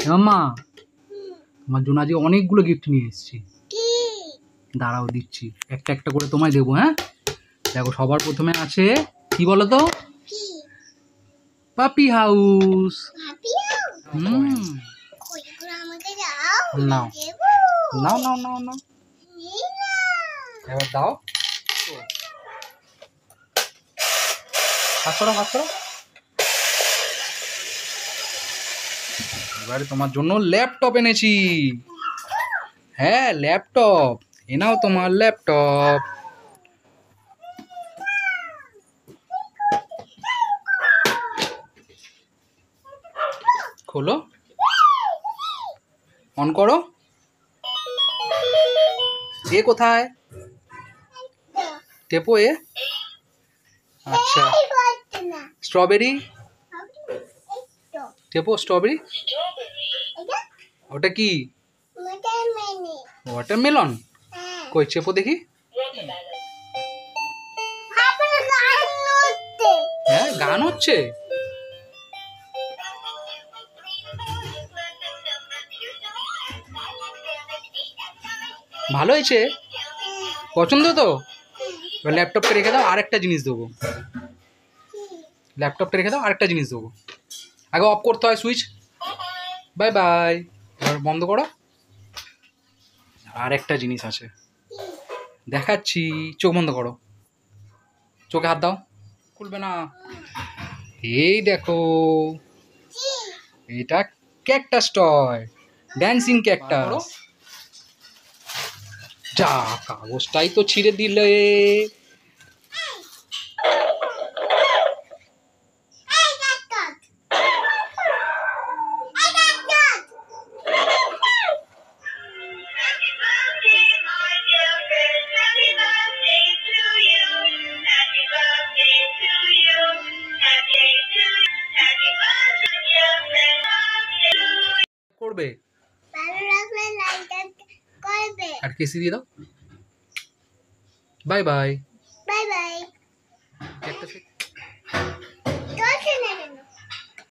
মাম্মা, তোমার জন্য আজকে অনেকগুলো গিফট নিয়ে এসেছি। দাঁড়াও দিচ্ছি, একটা একটা করে তোমায় দেবো। হ্যাঁ দেখো, সবার প্রথমে আছে কি বলো তো? পাপি হাউস। নাও নাও নাও নাও নাও, এবার দাও। হাত করো, হাত করো। এবারে তোমার জন্য ল্যাপটপ এনেছি। হ্যাঁ ল্যাপটপ, এ নাও তোমার ল্যাপটপ। খোলো, অন করো। এ কোথায়? টেপো এ। আচ্ছা, স্ট্রবেরি টেপো, স্ট্রবেরি। ওটা কি? ওয়াটারমেলন। কই চেপো দেখি। হ্যাঁ গান হচ্ছে। ভালো হয়েছে, পছন্দ তো। এবার ল্যাপটপটা রেখে দাও, আরেকটা জিনিস দেবো। ল্যাপটপটা রেখে দাও, আরেকটা জিনিস দেবো। আগে অফ করতে হয় সুইচ। Bye bye. এবার বন্ধ করো। আর একটা জিনিস আছে, দেখাচ্ছি। চোখ বন্ধ করো, চোখে হাত দাও। খুলবে না। এই দেখো, এটা ক্যাকটাস টয়, ড্যান্সিং ক্যাকটাস। যা, কাগজটাই তো ছিঁড়ে দিলে। করবে আর কেসি দিয়ে দাও। Bye bye. Bye bye. একটা